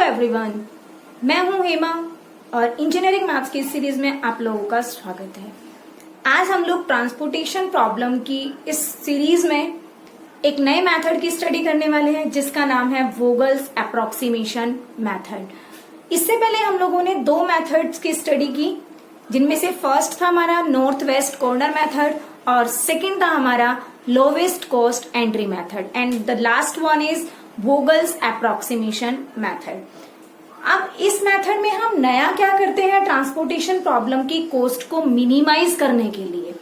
Everyone, मैं हूं हेमा और इंजीनियरिंग मैथ्स की सीरीज में आप लोगों का स्वागत है। आज हम लोग ट्रांसपोर्टेशन प्रॉब्लम की इस सीरीज में एक नए मेथड की स्टडी करने वाले हैं जिसका नाम है वोगल्स अप्रोक्सीमेशन मेथड। इससे पहले हम लोगों ने दो मेथड्स की स्टडी की, जिनमें से फर्स्ट था हमारा नॉर्थ वेस्ट कॉर्नर मेथड और सेकंड था हमारा lowest cost entry method and the last one is Vogel's approximation method. अब इस मेथड में हम नया क्या करते हैं, ट्रांसपोर्टेशन प्रॉब्लम की कॉस्ट को मिनिमाइज करने के लिए।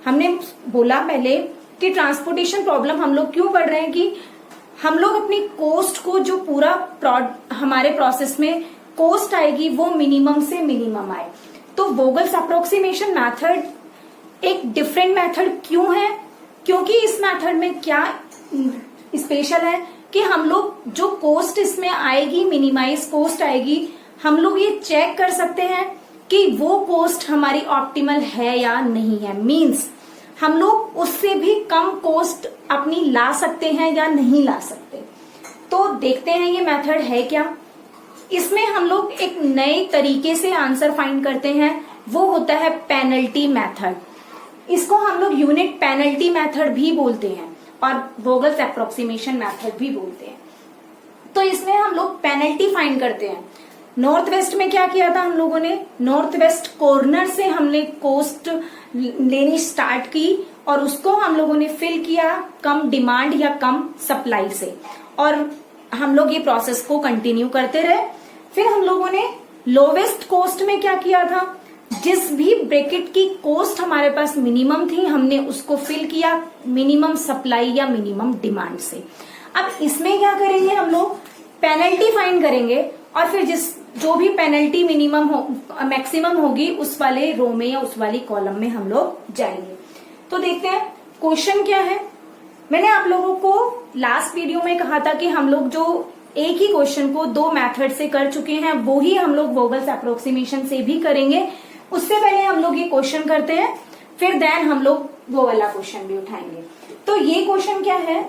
हमने बोला पहले कि ट्रांसपोर्टेशन प्रॉब्लम हम लोग क्यों पढ़ रहे हैं कि हम लोग अपनी कॉस्ट को जो पूरा हमारे प्रोसेस में कॉस्ट आएगी वो मिनिमम से मिनिमम आए। तो वोगल्स अप्रोक्सीमेशन मेथड एक डिफरेंट मेथड क्यों है, क्योंकि इस मेथड में क्या स्पेशल है कि हम लोग जो कॉस्ट इसमें आएगी, मिनिमाइज कॉस्ट आएगी, हम लोग ये चेक कर सकते हैं कि वो कॉस्ट हमारी ऑप्टिमल है या नहीं है। मींस हम लोग उससे भी कम कॉस्ट अपनी ला सकते हैं या नहीं ला सकते। तो देखते हैं ये मेथड है क्या। इसमें हम लोग एक नए तरीके से आंसर फाइंड करते हैं, वो होता है पेनल्टी मेथड। इसको हम लोग यूनिट पेनल्टी मेथड भी बोलते हैं और वोगल्स अप्रोक्सीमेशन मेथड भी बोलते हैं। तो इसमें हम लोग पेनल्टी फाइंड करते हैं। नॉर्थ वेस्ट में क्या किया था हम लोगों ने, नॉर्थ वेस्ट कॉर्नर से हमने कॉस्ट लेनी स्टार्ट की और उसको हम लोगों ने फिल किया कम डिमांड या कम सप्लाई से, और हम लोग ये प्रोसेस को कंटिन्यू करते रहे। फिर हम लोगों ने लोवेस्ट कॉस्ट में क्या किया था, जिस भी ब्रैकेट की कॉस्ट हमारे पास मिनिमम थी हमने उसको फिल किया मिनिमम सप्लाई या मिनिमम डिमांड से। अब इसमें क्या करेंगे, हम लोग पेनल्टी फाइंड करेंगे और फिर जो भी पेनल्टी मिनिमम हो मैक्सिमम होगी उस वाले रो में या उस वाली कॉलम में हम लोग जाएंगे। तो देखते हैं क्वेश्चन क्या है। मैंने आप लोगों को लास्ट वीडियो में कहा था कि हम लोग जो एक ही क्वेश्चन को दो मेथड से कर चुके हैं वो ही हम लोग वोगल्स अप्रोक्सीमेशन से भी करेंगे। उससे पहले हम लोग ये क्वेश्चन करते हैं, फिर देन हम लोग वो वाला क्वेश्चन भी उठाएंगे। तो ये क्वेश्चन क्या है,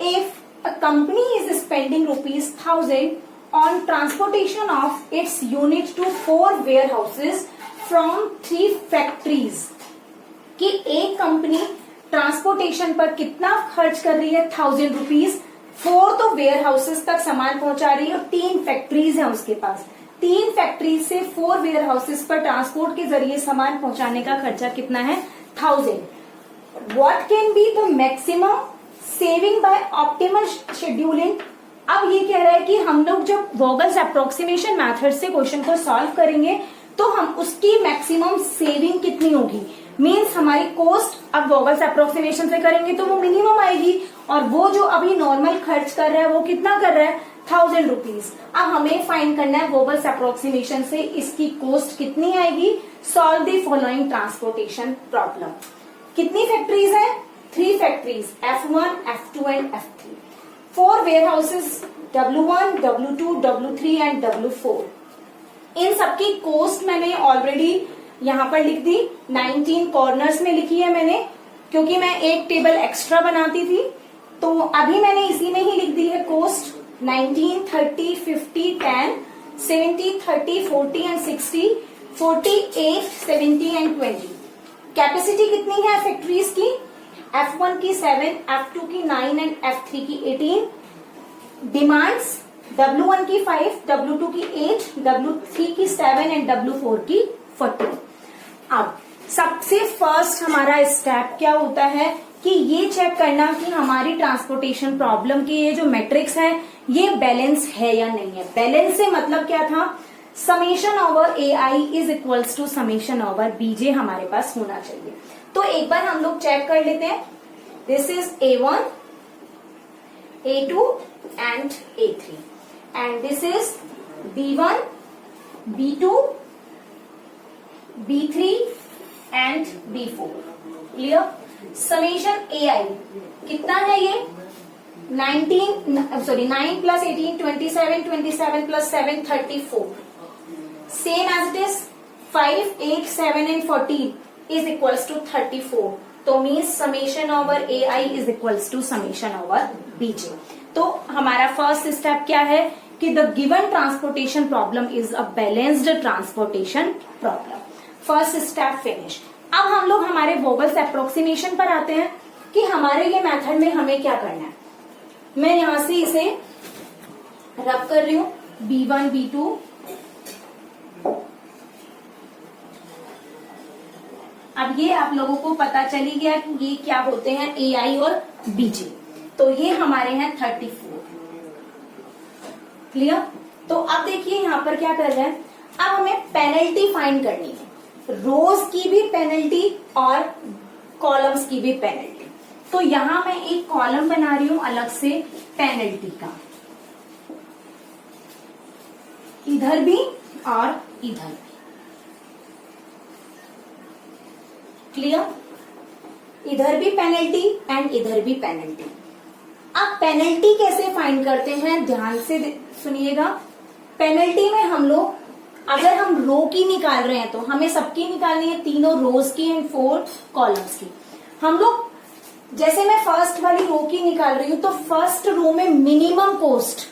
if a company is spending ₹1000 on transportation of its unit to 4 warehouses from 3 factories, कि एक कंपनी ट्रांसपोर्टेशन पर कितना खर्च कर रही है, ₹1000। 4 तो वेयर हाउसेज तक सामान पहुंचा रही है और 3 फैक्ट्रीज है उसके पास। 3 फैक्ट्री से 4 वेयर हाउसेज पर ट्रांसपोर्ट के जरिए सामान पहुंचाने का खर्चा कितना है, 1000। What can be the maximum saving by optimal scheduling. अब ये कह रहा है कि हम लोग जब वोगल्स अप्रोक्सीमेशन मेथड से क्वेश्चन को सॉल्व करेंगे तो हम उसकी मैक्सिमम सेविंग कितनी होगी। मीन्स हमारी कॉस्ट अब वोगल्स अप्रोक्सीमेशन से करेंगे तो वो मिनिमम आएगी और वो जो अभी नॉर्मल खर्च कर रहा है वो कितना कर रहा है, ₹1000। अब हमें फाइंड करना है वोगल्स अप्रोक्सीमेशन से इसकी कॉस्ट कितनी आएगी। Solve the following transportation problem. कितनी फैक्ट्रीज है, 3 factories, F1, F2 and F3। 4 warehouses, W1, W2, W3 and W4। इन सबकी कॉस्ट मैंने ऑलरेडी यहाँ पर लिख दी, 19 कॉर्नर्स में लिखी है मैंने, क्योंकि मैं एक टेबल एक्स्ट्रा बनाती थी। तो अभी मैंने इसी में ही लिख दी है कॉस्ट 19, 30, 50, 10, 70, 30, 40 एंड 60, 48, 70 एंड 20। कैपेसिटी कितनी है फैक्ट्रीज की, F1 की 7, F2 की 9 एंड F3 की 18। डिमांड्स W1 की 5, W2 की 8, W3 की 7 एंड W4 की 14। अब सबसे फर्स्ट हमारा स्टेप क्या होता है कि ये चेक करना कि हमारी ट्रांसपोर्टेशन प्रॉब्लम की ये जो मैट्रिक्स है ये बैलेंस है या नहीं है। बैलेंस से मतलब क्या था, summation over AI is equals to summation over BJ हमारे पास होना चाहिए। तो एक बार हम लोग चेक कर लेते हैं। This is A1, A2 and A3 and this is B1, B2, B3 and B4। Clear. Summation AI कितना है ये, 9 plus 18 27, 27 plus 7 34। Same as it is 5, 8, 7 and 14 is equals to 34। तो means summation over AI is equals to summation over BJ। तो हमारा first step क्या है कि the given transportation problem is a balanced transportation problem. First step finish. अब हम लोग हमारे वोगल्स अप्रोक्सीमेशन पर आते हैं कि हमारे ये मेथड में हमें क्या करना है। मैं यहां से इसे रब कर रही हूं B1 B2, अब ये आप लोगों को पता चली गया कि ये क्या होते हैं AI और BJ। तो ये हमारे हैं 34। क्लियर? तो अब देखिए यहां पर क्या कर रहे हैं, अब हमें पेनल्टी फाइंड करनी है, रोज की भी पेनल्टी और कॉलम्स की भी पेनल्टी। तो यहां मैं एक कॉलम बना रही हूं अलग से पेनल्टी का, इधर भी और इधर भी। क्लियर? इधर भी पेनल्टी एंड इधर भी पेनल्टी। अब पेनल्टी कैसे फाइंड करते हैं, ध्यान से सुनिएगा। पेनल्टी में हम लोग अगर हम रो की निकाल रहे हैं तो हमें सबकी निकालनी है, तीनों रोज की एंड 4 कॉलम्स की। हम लोग जैसे मैं फर्स्ट वाली रो की निकाल रही हूं तो फर्स्ट रो में minimum cost,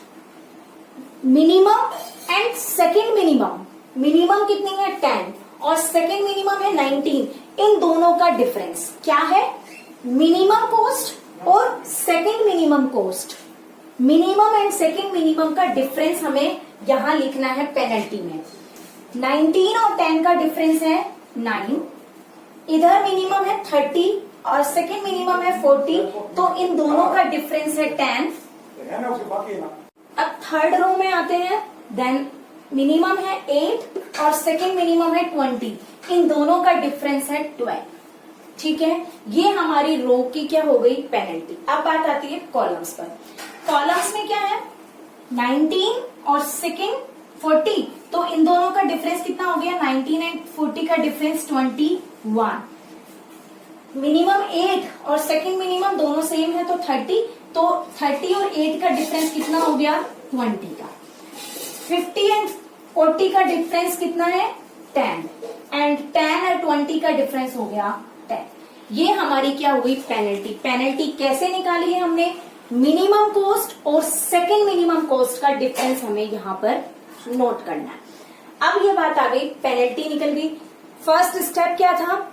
minimum and second minimum कितनी है 10 और सेकंड मिनिमम है 19। इन दोनों का डिफरेंस क्या है, मिनिमम कॉस्ट और second minimum cost. Minimum and second minimum का डिफरेंस हमें यहां लिखना है पेनल्टी में। 19 और 10 का डिफरेंस है 9, इधर मिनिमम है 30 और सेकंड मिनिमम है 40, तो इन दोनों का डिफरेंस है 10। अब थर्ड रो में आते हैं, देन मिनिमम है 8 और सेकंड मिनिमम है 20, इन दोनों का डिफरेंस है 12। ठीक है, ये हमारी रो की क्या हो गई पेनल्टी। अब बात आती है कॉलम्स पर। कॉलम्स में क्या है 19 और सेकंड 40, तो इन दोनों का डिफरेंस कितना हो गया, 19 एंड 40 का डिफरेंस 21। मिनिमम 8 और सेकंड मिनिमम दोनों सेम है तो 30, तो 30 और 8 का डिफरेंस कितना हो गया 20 का। 50 एंड 40 का डिफरेंस कितना है 10 एंड 10 और 20 का डिफरेंस हो गया 10। ये हमारी क्या हुई पेनल्टी। पेनल्टी कैसे निकाली है हमने, मिनिमम कॉस्ट और सेकंड मिनिमम कॉस्ट का डिफरेंस हमें यहाँ पर नोट करना है। अब ये बात आ गई, पेनल्टी निकल गई। फर्स्ट स्टेप क्या था,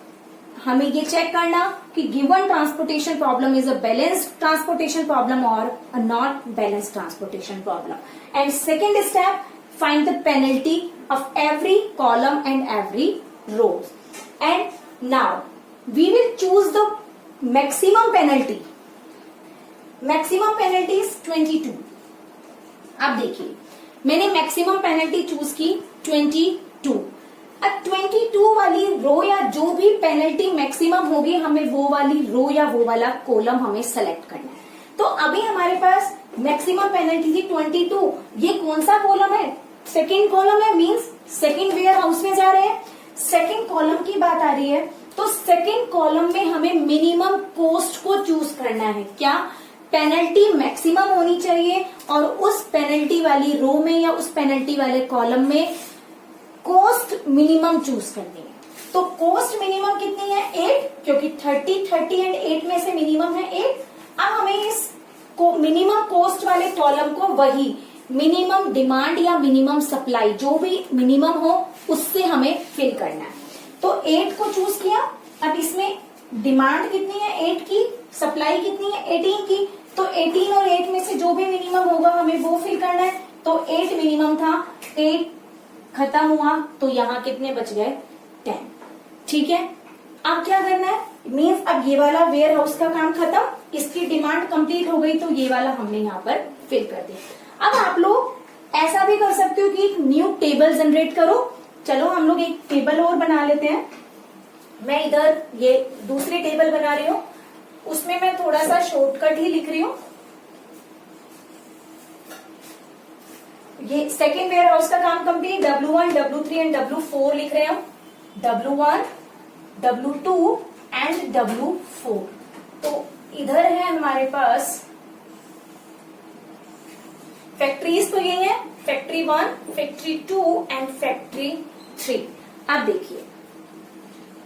हमें ये चेक करना कि given transportation problem is a balanced transportation problem और a not balanced transportation problem. And second step, find the penalty of every column and every row. And now we will choose the maximum penalty. Maximum penalty is 22. अब देखिए मैंने maximum penalty choose की 22। अब 22 वाली रो या जो भी penalty maximum होगी हमें वो वाली रो या वो वाला कॉलम हमें सेलेक्ट करना है। तो अभी हमारे पास मैक्सिमम पेनल्टी थी 22। ये कौन सा कॉलम है, सेकेंड कॉलम है, मींस सेकेंड वेयर हाउस में जा रहे हैं। सेकेंड कॉलम की बात आ रही है तो सेकेंड कॉलम में हमें मिनिमम कॉस्ट को चूज करना है। क्या, पेनल्टी मैक्सिमम होनी चाहिए और उस पेनल्टी वाली रो में या उस पेनल्टी वाले कॉलम में कॉस्ट मिनिमम चूज करनी है। तो कॉस्ट मिनिमम कितनी है 8, क्योंकि 30 एंड 8 में से मिनिमम है 8। अब हमें इस मिनिमम कॉस्ट वाले कॉलम को वही मिनिमम डिमांड या मिनिमम सप्लाई जो भी मिनिमम हो उससे हमें फिल करना है। तो 8 को चूज किया। अब इसमें डिमांड कितनी है 8 की, सप्लाई कितनी है 18 की, तो 18 और 8 में से जो भी मिनिमम होगा हमें वो फिल करना है। तो 8 मिनिमम था, 8 खत्म हुआ तो यहाँ कितने बच गए 10। ठीक है, अब क्या करना है, मीन्स अब ये वाला वेयर हाउस का काम खत्म, इसकी डिमांड कंप्लीट हो गई तो ये वाला हमने यहाँ पर फिल कर दिया। अब आप लोग ऐसा भी कर सकते हो कि एक न्यू टेबल जनरेट करो। चलो हम लोग एक टेबल और बना लेते हैं। मैं इधर ये दूसरी टेबल बना रही हूँ, उसमें मैं थोड़ा सा शॉर्टकट ही लिख रही हूँ। ये सेकेंड वेयर हाउस का काम complete, W1, W3 and W4 लिख रहे हैं हम। W1, W2 and W4। तो इधर है हमारे पास फैक्ट्रीज, तो ये है फैक्ट्री 1, फैक्ट्री 2 एंड फैक्ट्री 3। अब देखिए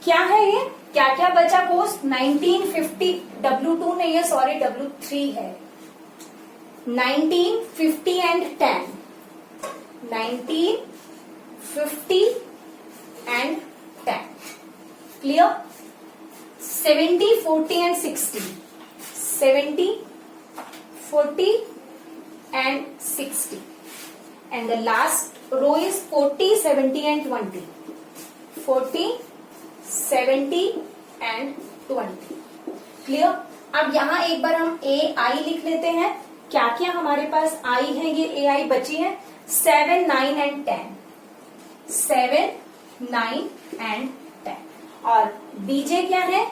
क्या है ये, क्या क्या बचा कॉस्ट 1950, W2 नहीं है सॉरी W3 है। 19, 50 and 10 19, 50 and 10. Clear? 70, 40 and 60. 70, 40 and 60. And the last row is 40, 70 and 20. 40, 70 and 20. Clear? अब यहाँ एक बार हम ए आई लिख लेते हैं. क्या क्या हमारे पास आई है, ये ए आई बची है 7, 9 and 10. 7, 9 and 10. और बीजे क्या है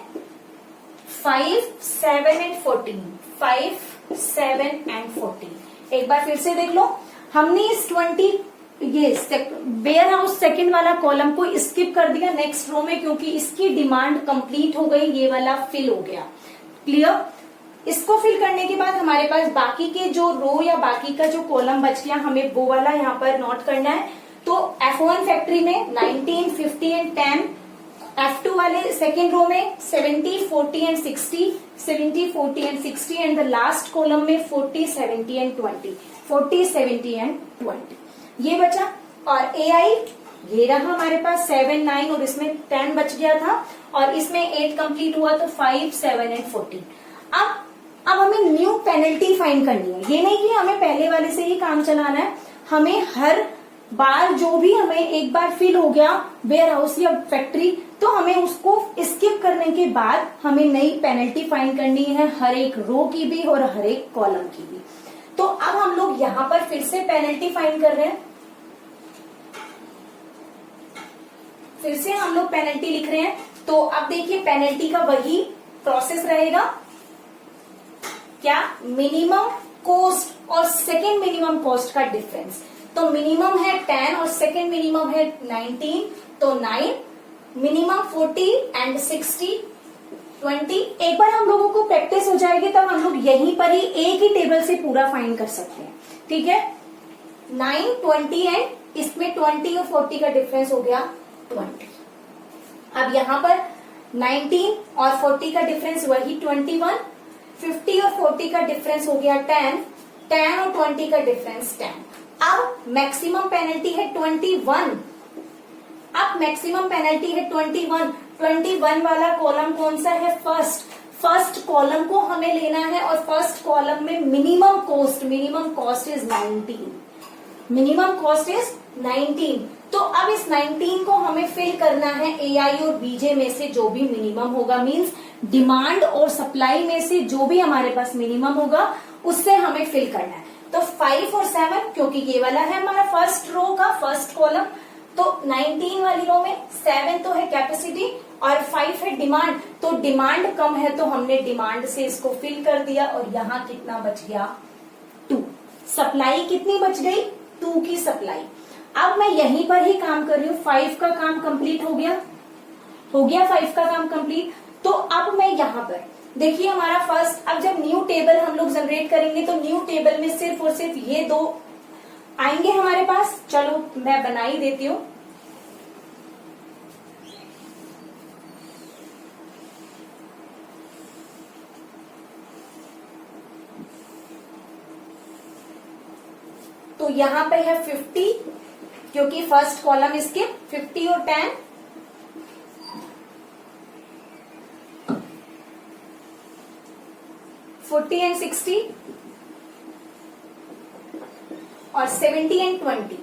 5, 7 and 14. 5, 7 and 14. एक बार फिर से देख लो. हमने इस 20 ये वेयर हाउस सेकेंड वाला कॉलम को स्किप कर दिया नेक्स्ट रो में, क्योंकि इसकी डिमांड कंप्लीट हो गई, ये वाला फिल हो गया. क्लियर? इसको फिल करने के बाद हमारे पास बाकी के जो रो या बाकी का जो कॉलम बच गया, हमें वो वाला यहाँ पर नोट करना है. तो F1 फैक्ट्री में 19, 50 एंड 10. F2 वाले सेकेंड रो में 70, 40 and 60. 70, 40 and 60 and the last column में 40, 70 एंड 20. 40, 70 एंड 20. ये बचा. और ए आई ये रहा हमारे पास 7, 9 और इसमें 10 बच गया था, और इसमें 8 कंप्लीट हुआ तो 5, 7 एंड 14. अब हमें न्यू पेनल्टी फाइंड करनी है. ये नहीं कि हमें पहले वाले से ही काम चलाना है. हमें हर बार जो भी हमें एक बार फिल हो गया वेयर हाउस या फैक्ट्री, तो हमें उसको स्किप करने के बाद हमें नई पेनल्टी फाइंड करनी है, हर एक रो की भी और हर एक कॉलम की भी. तो अब हम लोग यहाँ पर फिर से पेनल्टी फाइंड कर रहे हैं. फिर से हम लोग पेनल्टी लिख रहे हैं. तो अब देखिए पेनल्टी का वही प्रोसेस रहेगा. क्या? मिनिमम कॉस्ट और सेकेंड मिनिमम कॉस्ट का डिफरेंस. तो मिनिमम है 10 और सेकेंड मिनिमम है 19, तो 9. Minimum 40 and 60, 20. एक बार हम लोगों को प्रैक्टिस हो जाएगी तब हम लोग यहीं पर ही एक ही टेबल से पूरा फाइंड कर सकते हैं. ठीक है? 9, 20 एंड इसमें 20 और 40 का डिफरेंस हो गया 20. अब यहाँ पर 19 और 40 का डिफरेंस वही 21. 50 और 40 का डिफरेंस हो गया 10. 10 और 20 का डिफरेंस 10. अब मैक्सिमम पेनल्टी है 21. अब मैक्सिमम पेनल्टी है 21. 21 वाला कॉलम कौन सा है? फर्स्ट कॉलम को हमें लेना है, और फर्स्ट कॉलम में minimum cost is 19. Minimum cost is 19. तो अब इस 19 को हमें फिल करना है ए आई और बीजे में से जो भी मिनिमम होगा. मींस डिमांड और सप्लाई में से जो भी हमारे पास मिनिमम होगा उससे हमें फिल करना है. तो 5 और 7, क्योंकि ये वाला है हमारा फर्स्ट रो का फर्स्ट कॉलम, तो 19 वाली रो में 7 तो है कैपेसिटी और 5 है डिमांड. तो डिमांड कम है तो हमने डिमांड से इसको फिल कर दिया, और यहाँ कितना बच गया? 2. सप्लाई कितनी बच गई? 2 की सप्लाई. अब मैं यहीं पर ही काम कर रही हूँ. 5 का काम कंप्लीट हो गया 5 का काम कंप्लीट. तो अब मैं यहाँ पर देखिए हमारा फर्स्ट, अब जब न्यू टेबल हम लोग जनरेट करेंगे तो न्यू टेबल में सिर्फ और सिर्फ ये 2 आएंगे हमारे पास. चलो मैं बना ही देती हूँ. तो यहाँ पे है 50, क्योंकि फर्स्ट कॉलम इसके 50 और 10. 40 एंड 60 और 70 एंड 20.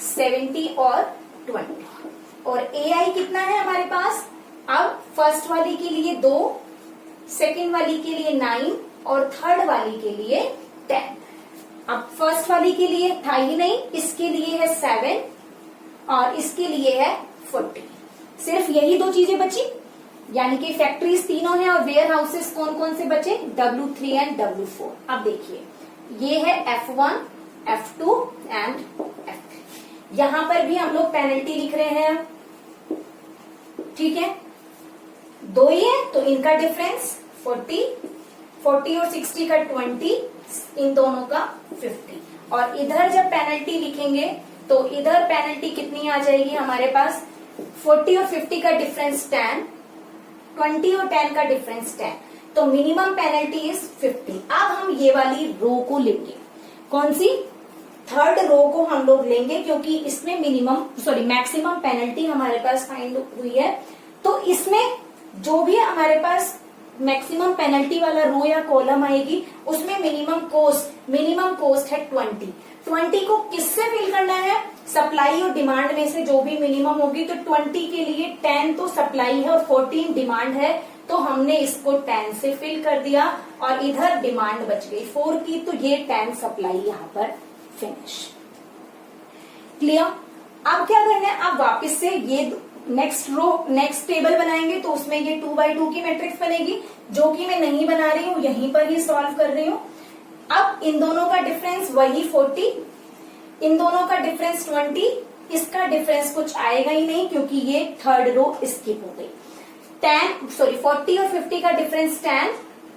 70 और 20. और ए आई कितना है हमारे पास? अब फर्स्ट वाली के लिए 2, सेकेंड वाली के लिए 9 और थर्ड वाली के लिए 10. अब फर्स्ट वाली के लिए था ही नहीं, इसके लिए है 7 और इसके लिए है 40. सिर्फ यही 2 चीजें बची, यानी कि फैक्ट्रीज तीनों हैं और वेयर हाउसेस कौन कौन से बचे? W3 and W4. अब देखिए ये है F1, F2 एंड F3. यहां पर भी हम लोग पेनल्टी लिख रहे हैं. ठीक है, 2 ही है तो इनका डिफरेंस 40 और 60 का 20, इन दोनों का 50. और इधर जब पेनल्टी लिखेंगे तो इधर पेनल्टी कितनी आ जाएगी हमारे पास? 40 और 50 का डिफरेंस 10, 20 और 10 का डिफरेंस 10. तो मिनिमम पेनल्टी इज 50. अब हम ये वाली रो को लेंगे. कौन सी? थर्ड रो को हम लोग लेंगे क्योंकि इसमें मैक्सिमम पेनल्टी हमारे पास फाइंड हुई है। तो इसमें जो भी हमारे पास मैक्सिमम पेनल्टी वाला रो या कॉलम आएगी उसमें मिनिमम कोस्ट है 20 को किससे फिल करना है, सप्लाई और डिमांड में से जो भी मिनिमम होगी। तो 20 के लिए 10 तो सप्लाई है और 14 डिमांड है, तो हमने इसको 10 से फिल कर दिया और इधर डिमांड बच गई 4 की, तो ये 10 सप्लाई यहाँ पर फिनिश। क्लियर। अब क्या करना है, अब वापस से ये नेक्स्ट टेबल बनाएंगे तो उसमें ये 2x2 की मैट्रिक्स बनेगी, जो कि मैं नहीं बना रही हूं, यहीं पर ही सॉल्व कर रही हूं। अब इन दोनों का डिफरेंस वही 40, इन दोनों का डिफरेंस 20, इसका डिफरेंस कुछ आएगा ही नहीं क्योंकि ये थर्ड रो स्किप हो गई। 40 और 50 का डिफरेंस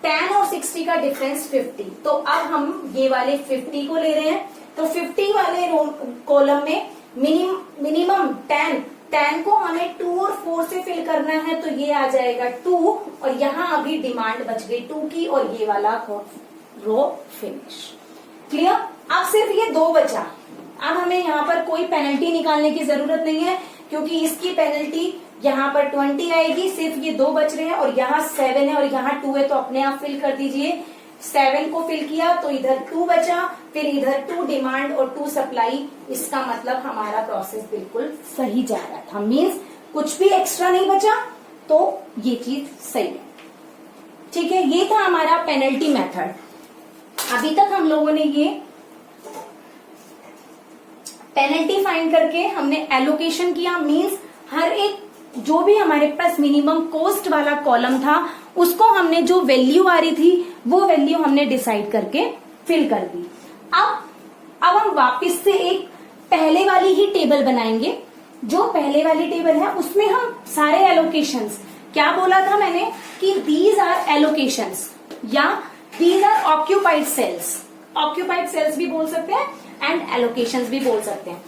10 और 60 का डिफरेंस 50। तो अब हम ये वाले 50 को ले रहे हैं, तो 50 वाले कॉलम में मिनिमम 10 को हमें 2 और 4 से फिल करना है, तो ये आ जाएगा 2 और यहाँ अभी डिमांड बच गई 2 की और ये वाला रो फिनिश। क्लियर। अब सिर्फ ये 2 बचा। अब हमें यहाँ पर कोई पेनल्टी निकालने की जरूरत नहीं है क्योंकि इसकी पेनल्टी यहाँ पर 20 आएगी, सिर्फ ये 2 बच रहे हैं और यहाँ 7 है और यहाँ 2 है, तो अपने आप फिल कर दीजिए। 7 को फिल किया तो इधर 2 बचा, फिर इधर 2 डिमांड और 2 सप्लाई। इसका मतलब हमारा प्रोसेस बिल्कुल सही जा रहा था, मीन्स कुछ भी एक्स्ट्रा नहीं बचा, तो ये चीज सही है। ठीक है, ये था हमारा पेनल्टी मेथड। अभी तक हम लोगों ने ये पेनल्टी फाइंड करके हमने एलोकेशन किया, मीन्स हर एक जो भी हमारे पास मिनिमम कॉस्ट वाला कॉलम था उसको हमने जो वैल्यू आ रही थी वो वैल्यू हमने डिसाइड करके फिल कर दी। अब हम वापस से एक पहले वाली ही टेबल बनाएंगे। जो पहले वाली टेबल है उसमें हम सारे एलोकेशंस, क्या बोला था मैंने कि दीज आर एलोकेशंस या दीज आर ऑक्यूपाइड सेल्स भी बोल सकते हैं एंड एलोकेशंस भी बोल सकते हैं।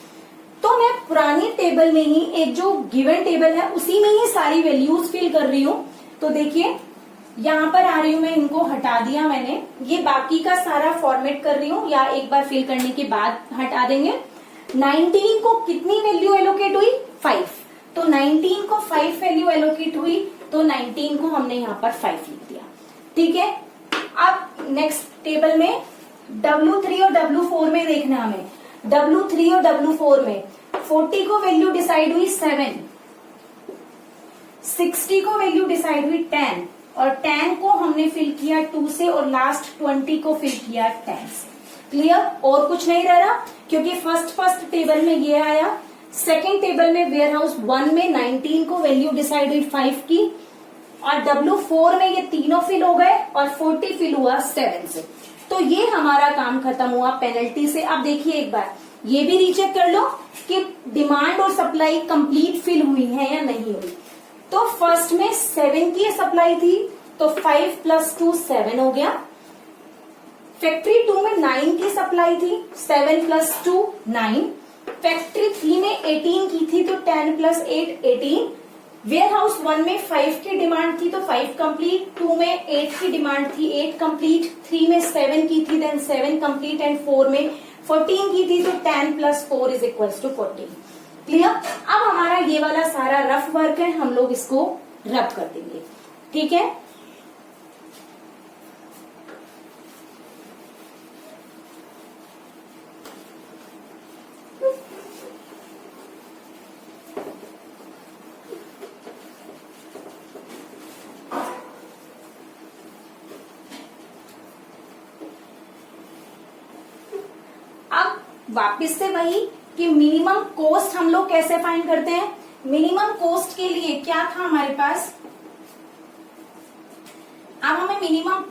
तो मैं पुरानी टेबल में ही एक जो गिवन टेबल है उसी में ही सारी वैल्यूज फिल कर रही हूँ। तो देखिए यहाँ पर आ रही हूँ मैं, इनको हटा दिया मैंने, ये बाकी का सारा फॉर्मेट कर रही हूँ या एक बार फिल करने के बाद हटा देंगे। 19 को कितनी वैल्यू एलोकेट हुई, 5, तो 19 को 5 वैल्यू एलोकेट हुई, तो 19 को हमने यहाँ पर 5 लिख दिया। ठीक है। अब नेक्स्ट टेबल में W3 और W4 में देखना हमें, W3 और W4 में 40 को वैल्यू डिसाइड हुई 7, 60 को वैल्यू डिसाइड हुई 10 और 10 को हमने फिल किया 2 से और लास्ट 20 को फिल किया 10 से। क्लियर। और कुछ नहीं रह रहा क्योंकि फर्स्ट टेबल में ये आया, सेकेंड टेबल में वेयर हाउस 1 में 19 को वैल्यू डिसाइड हुई 5 की और W4 में ये तीनों फिल हो गए और 40 फिल हुआ 7 से। तो ये हमारा काम खत्म हुआ पेनल्टी से। अब देखिए एक बार ये भी रीचेक कर लो कि डिमांड और सप्लाई कंप्लीट फिल हुई है या नहीं हुई। तो फर्स्ट में 7 की सप्लाई थी तो 5 + 2 7 हो गया। फैक्ट्री 2 में 9 की सप्लाई थी, 7 + 2 9। फैक्ट्री 3 में 18 की थी तो 10 + 8 18। वेयर हाउस 1 में 5 की डिमांड थी तो 5 कंप्लीट, 2 में 8 की डिमांड थी 8 कंप्लीट, 3 में 7 की थी देन 7 कंप्लीट एंड 4 में 14 की थी तो 10 + 4 = 14। क्लियर। अब हमारा ये वाला सारा रफ वर्क है, हम लोग इसको रब कर देंगे। ठीक है। वापस से वही कि मिनिमम कॉस्ट हम लोग कैसे फाइंड करते हैं। मिनिमम कॉस्ट के लिए क्या था हमारे पास, अब हमें मिनिमम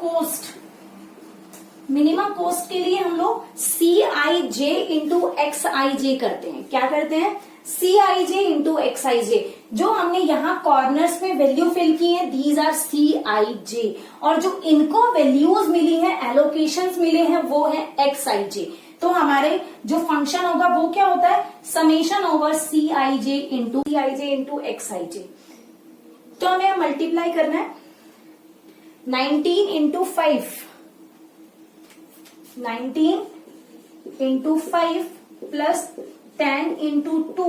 कॉस्ट के लिए हम लोग CIJ × XIJ करते हैं। क्या करते हैं, CIJ × XIJ। जो हमने यहाँ कॉर्नर्स में वैल्यू फिल की है दीज आर CIJ और जो इनको वैल्यूज मिली है एलोकेशंस मिले हैं वो है XIJ। तो हमारे जो फंक्शन होगा वो क्या होता है, समेशन ओवर CIJ × XIJ। तो हमें मल्टीप्लाई करना है 19 × 5, 19 into 5 plus 10 into 2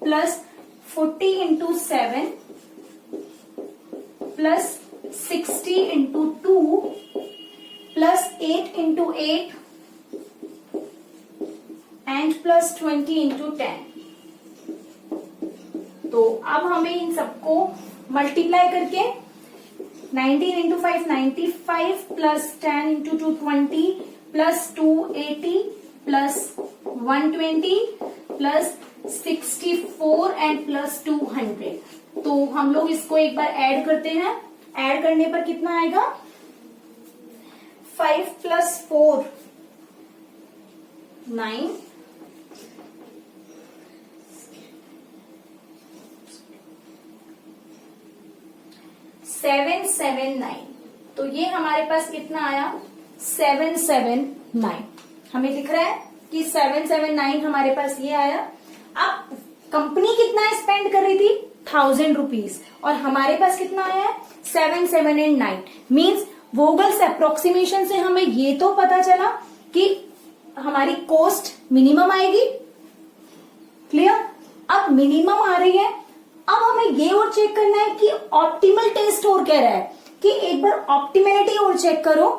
plus 40 into 7 plus 60 into 2 plus 8 into 8 and plus 20 into 10। तो अब हमें इन सबको मल्टीप्लाई करके 19 into 5 95 plus 10 into 2 20 plus 2 80 plus 120 plus 64 and plus 200। तो हम लोग इसको एक बार ऐड करते हैं। ऐड करने पर कितना आएगा? 5 प्लस 4 9 779। तो ये हमारे पास कितना आया? 779। हमें दिख रहा है कि 779 हमारे पास ये आया। अब कंपनी कितना स्पेंड कर रही थी? 1000 रुपीज, और हमारे पास कितना आया है? 779। मीन्स वोगल्स अप्रोक्सीमेशन से हमें ये तो पता चला कि हमारी कॉस्ट मिनिमम आएगी। क्लियर? अब मिनिमम आ रही है, अब हमें ये और चेक करना है कि ऑप्टिमल टेस्ट और कह रहा है कि एक बार ऑप्टिमलिटी और चेक करो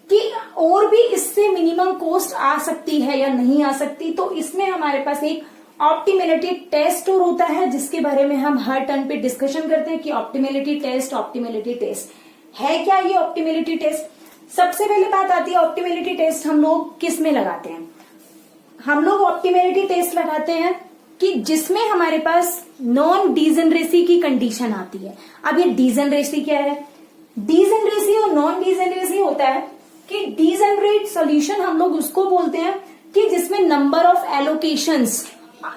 कि और भी इससे मिनिमम कॉस्ट आ सकती है या नहीं आ सकती। तो इसमें हमारे पास एक ऑप्टिमलिटी टेस्ट और होता है, जिसके बारे में हम हर टर्न पे डिस्कशन करते हैं कि ऑप्टिमलिटी टेस्ट है क्या ये ऑप्टिमलिटी टेस्ट। सबसे पहले बात आती है ऑप्टिमलिटी टेस्ट हम लोग किस में लगाते हैं? हम लोग ऑप्टिमलिटी टेस्ट लगाते हैं कि जिसमें हमारे पास नॉन डीजेनरेसी की कंडीशन आती है। अब ये डीजेनरेसी क्या है? डीजेनरेसी और नॉन डीजेनरेसी होता है कि डीजेनरेट सॉल्यूशन हम लोग उसको बोलते हैं कि जिसमें number of allocations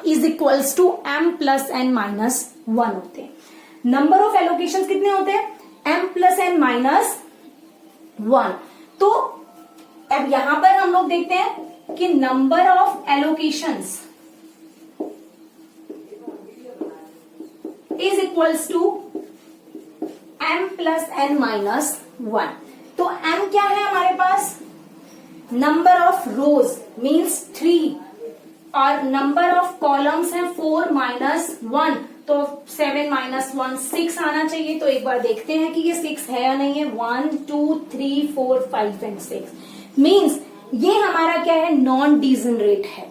is equals to m plus n minus 1 होते हैं। नंबर ऑफ एलोकेशंस कितने होते हैं? m plus n minus 1। तो अब यहां पर हम लोग देखते हैं कि number of allocations is equals to m plus n minus 1। तो m क्या है हमारे पास? नंबर ऑफ रोज मीन्स 3, और नंबर ऑफ कॉलम्स है 4 माइनस 1, तो 7 माइनस 1 6 आना चाहिए। तो एक बार देखते हैं कि ये 6 है या नहीं है। 1 2 3 4 5 एंड 6 मीन्स ये हमारा क्या है? नॉन डीजेनरेट है।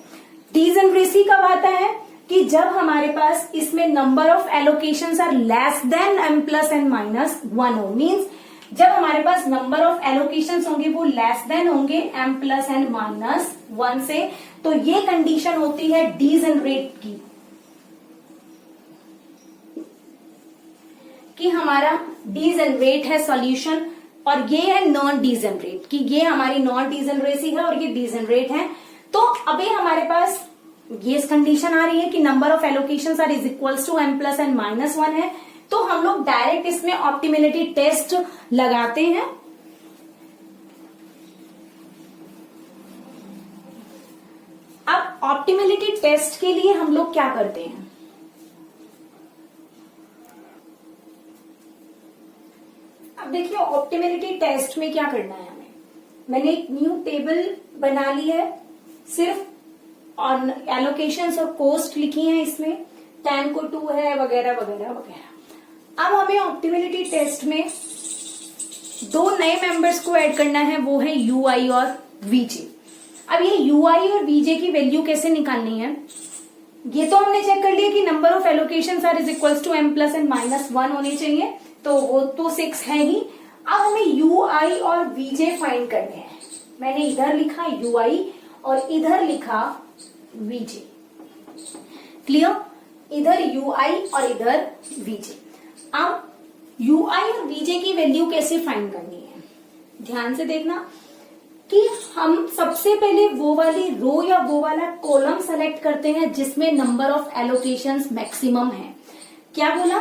डीजेनरेसी कब आता है? कि जब हमारे पास इसमें number of allocations are less than m plus n minus 1 हो। मीन्स जब हमारे पास नंबर ऑफ एलोकेशंस होंगे वो लेस देन होंगे m प्लस n माइनस 1 से, तो ये कंडीशन होती है डीजेनरेट की, कि हमारा डीजेनरेट है सॉल्यूशन, और ये है नॉन डीजेनरेट कि ये हमारी नॉन डीजेनरेसी है और ये डीजेनरेट है। तो अभी हमारे पास ये कंडीशन आ रही है कि number of allocations are is equals to m plus n minus 1 है। तो हम लोग डायरेक्ट इसमें ऑप्टिमलिटी टेस्ट लगाते हैं। अब ऑप्टिमलिटी टेस्ट के लिए हम लोग क्या करते हैं? अब देखिए ऑप्टिमलिटी टेस्ट में क्या करना है हमें। मैंने एक न्यू टेबल बना ली है, सिर्फ और एलोकेशंस और कॉस्ट लिखी है इसमें, 10 को 2 है वगैरह वगैरह वगैरह। अब हमें ऑप्टिमलिटी टेस्ट में 2 नए मेंबर्स को ऐड करना है, वो है UI और VJ। अब ये UI और VJ की वैल्यू कैसे निकालनी है? ये तो हमने चेक कर लिया कि number of allocations are is equals to m plus n minus 1 होने चाहिए, तो वो तो 6 है ही। अब हमें UI और VJ फाइंड करने हैं। मैंने इधर लिखा UI और इधर लिखा VJ। क्लियर? इधर UI और इधर VJ। अब UI और VJ की वैल्यू कैसे फाइंड करनी है? ध्यान से देखना कि हम सबसे पहले वो वाली रो या वो वाला कॉलम सेलेक्ट करते हैं जिसमें नंबर ऑफ एलोकेशंस मैक्सिमम है। क्या बोला?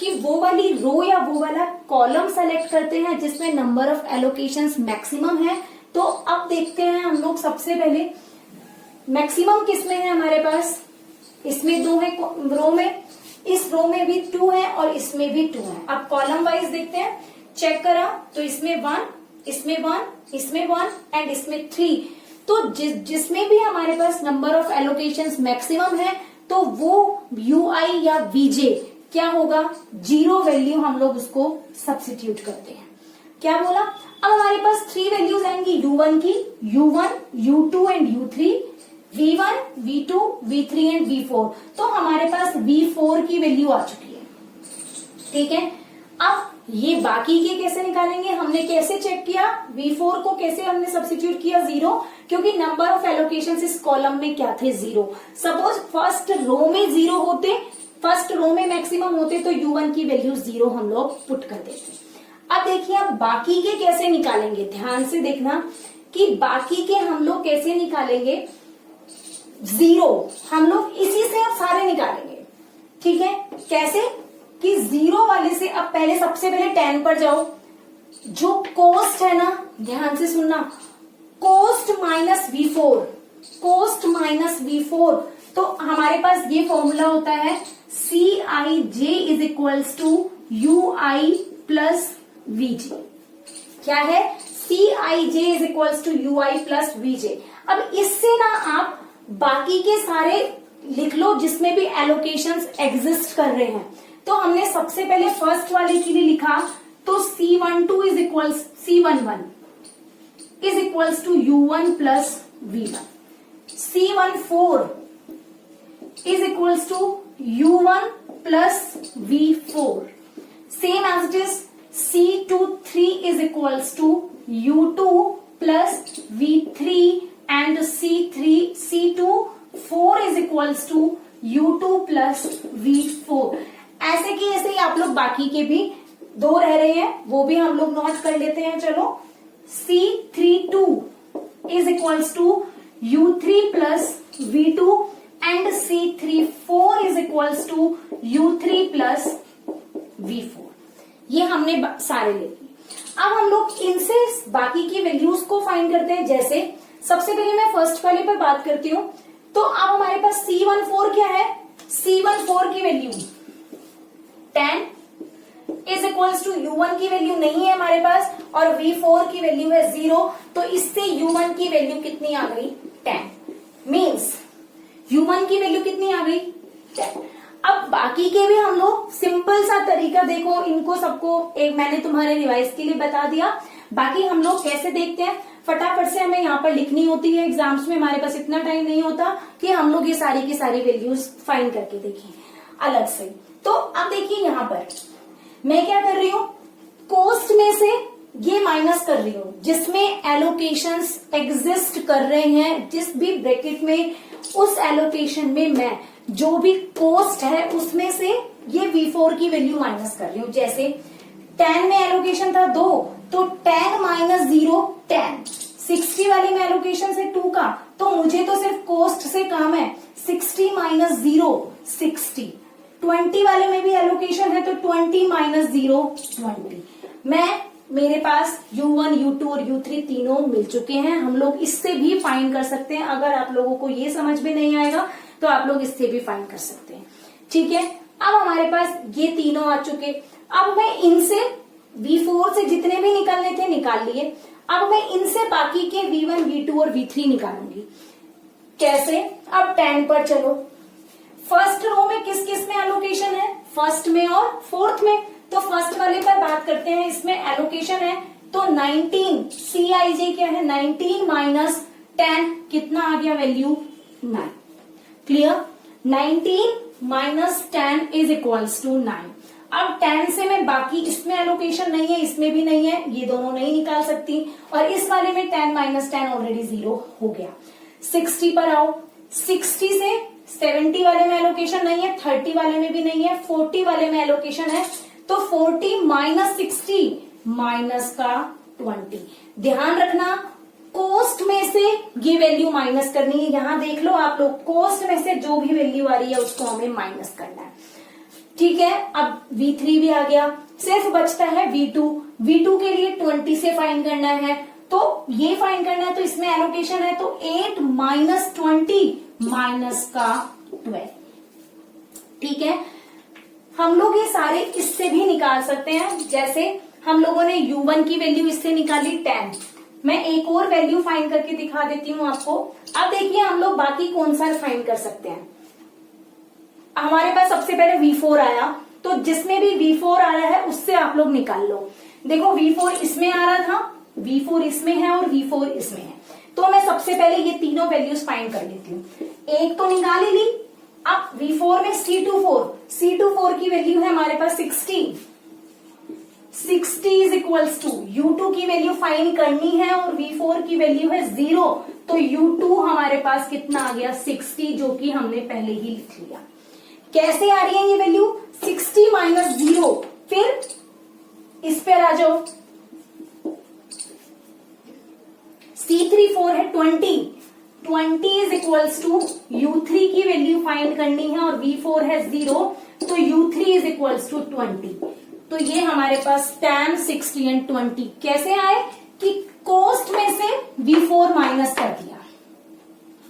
कि वो वाली रो या वो वाला कॉलम सेलेक्ट करते हैं जिसमें नंबर ऑफ एलोकेशंस मैक्सिमम है। तो अब देखते हैं हम लोग सबसे पहले मैक्सिमम किसमें है हमारे पास? इसमें 2 है रो में, इस रो में भी 2 है और इसमें भी 2 है। अब कॉलम वाइज देखते हैं, चेक करा तो इसमें 1, इसमें 1, इसमें 1 एंड इसमें 3। तो जिसमें भी हमारे पास नंबर ऑफ एलोकेशंस मैक्सिमम है तो वो ui या vj क्या होगा, 0 वैल्यू हम लोग उसको सब्स्टिट्यूट करते हैं। क्या बोला, अब हमारे पास 3 वैल्यूज आएंगी u1 की, u1, u2 and u3, v1, v2, v3 and v4। तो हमारे पास v4 की वैल्यू आ चुकी है। ठीक है, अब ये बाकी के कैसे निकालेंगे, हमने कैसे चेक किया, v4 को कैसे हमने सब्स्टिट्यूट किया 0, क्योंकि नंबर ऑफ एलोकेशंस इस कॉलम में क्या थे 0। सपोज फर्स्ट रो में 0 होते, फर्स्ट रो में मैक्सिमम होते तो u1 की वैल्यू 0 हम लोग पुट कर देते। अब देखिए अब बाकी के कैसे निकालेंगे, ध्यान से देखना कि बाकी के हम लोग कैसे निकालेंगे, 0 हम लोग इसी से अब सारे निकालेंगे। ठीक है, कैसे कि 0 वाले से अब पहले सबसे पहले 10 पर जाओ, जो कोस्ट है ना, ध्यान से सुनना, coast minus v4, coast minus v4, तो हमारे पास ये फॉर्मूला होता है Cij is equals to ui plus vj। क्या है, Cij is equals to ui plus vj। अब इससे ना आप बाकी के सारे लिख लो जिसमें भी एलोकेशंस एग्जिस्ट कर रहे हैं। तो हमने सबसे पहले फर्स्ट वाले के लिए लिखा, तो C12 is equals C11 is equals to u1 plus v1, C14 is equals to u1 plus v4, same as it is C23 is equals to u2 plus v3 and C24 is equals to u2 plus v4। ऐसे कि ऐसे ही आप लोग बाकी के भी 2 रह रहे हैं वो भी हम लोग नोट कर लेते हैं। चलो, C32 is equals to u3 plus v2 and C34 is equals to u3 plus v4। ये हमने सारे ले लिए। अब हम लोग इनसे बाकी की वैल्यूज को फाइंड करते हैं। जैसे सबसे पहले मैं फर्स्ट वाले पर बात करती हूँ, तो अब हमारे पास C14 क्या है, C14 की value 10 is equals to u1 की वैल्यू नहीं है हमारे पास और v4 की वैल्यू है 0, तो इससे u1 की वैल्यू कितनी आ गई, 10। मीन्स u1 की वैल्यू कितनी आ गई, 10। अब बाकी के भी हम लोग सिंपल सा तरीका देखो, इनको सबको एक मैंने तुम्हारे रिवाइज के लिए बता दिया। बाकी हम लोग कैसे देखते हैं, फटाफट से हमें यहाँ पर लिखनी होती है, एग्जाम्स में हमारे पास इतना टाइम नहीं होता कि हम लोग ये सारी की सारी वैल्यूज फाइंड करके देखें अलग से। तो अब देखिए यहाँ पर मैं क्या कर रही हूँ, कोस्ट में से ये माइनस कर रही हूँ जिसमें एलोकेशंस एग्जिस्ट कर रहे हैं, जिस भी ब्रैकेट में उस एलोकेशन में मैं जो भी कोस्ट है उसमें से ये v4 की वैल्यू माइनस कर रही हूँ। जैसे 10 में एलोकेशन था 2, तो 10 माइनस 0 10। 60 वाले में एलोकेशन से 2 का, तो मुझे तो सिर्फ कोस्ट से काम है, 60 माइनस 0 60। 20 वाले में भी एलोकेशन है तो 20 माइनस 0 20। मेरे पास u1, u2 और u3 तीनों मिल चुके हैं। हम लोग इससे भी फाइंड कर सकते हैं। अगर आप लोगों को ये समझ में नहीं आएगा तो आप लोग इससे भी फाइंड कर सकते हैं। ठीक है, अब हमारे पास ये तीनों आ चुके। अब मैं इनसे v4 से जितने भी निकालने थे निकाल लिए। अब मैं इनसे बाकी के v1, v2 और v3 निकालूंगी। कैसे, अब 10 पर चलो। फर्स्ट रो में किस किस में एलोकेशन है, फर्स्ट में और फोर्थ में। तो फर्स्ट वाले पर बात करते हैं, इसमें एलोकेशन है तो 19, Cij क्या है 19 माइनस 10 कितना आ गया value 9। Clear, 19 minus 10 is equals to 9। अब 10 से मैं बाकी, इसमें एलोकेशन नहीं है इसमें भी नहीं है, ये दोनों नहीं निकाल सकती, और इस वाले में 10 माइनस 10 ऑलरेडी 0 हो गया। 60 पर आओ, 60 से 70 वाले में एलोकेशन नहीं है, 30 वाले में भी नहीं है, 40 वाले में एलोकेशन है, तो 40 माइनस 60 माइनस का 20। ध्यान रखना कोस्ट में से ये वैल्यू माइनस करनी है। यहां देख लो आप लोग, कोस्ट में से जो भी वैल्यू आ रही है उसको हमें माइनस करना है। ठीक है, अब v3 भी आ गया, सिर्फ बचता है v2। v2 के लिए 20 से फाइंड करना है, तो ये फाइंड करना है, तो इसमें एलोकेशन है तो 8 माइनस 20 माइनस का 12। ठीक है, हम लोग ये सारे इससे भी निकाल सकते हैं। जैसे हम लोगों ने u1 की वैल्यू इससे निकाली 10, मैं एक और वैल्यू फाइंड करके दिखा देती हूँ आपको। अब देखिए हम लोग बाकी कौन सा फाइंड कर सकते हैं। हमारे पास सबसे पहले V4 आया, तो जिसमें भी V4 आया है उससे आप लोग निकाल लो। देखो V4 इसमें आ रहा था, V4 इसमें है और V4 इसमें है, तो मैं सबसे पहले ये तीनों वैल्यूज फाइंड कर लेती हूँ। एक तो निकाल ही ली। अब V4 में C24 की वैल्यू है हमारे पास 60 इज इक्वल्स टू U2 की वैल्यू फाइंड करनी है और V4 की वैल्यू है 0, तो U2 हमारे पास कितना आ गया 60, जो कि हमने पहले ही लिख लिया। कैसे आ रही है ये वैल्यू 60 माइनस 0, फिर इस पर आ जाओ। C34 है 20 इज इक्वल्स टू U3 की वैल्यू फाइंड करनी है और V4 है 0, तो U3 इज इक्वल्स टू 20। तो ये हमारे पास tan 60 एंड 20 कैसे आए कि कोस्ट में से V4 माइनस कर दिया।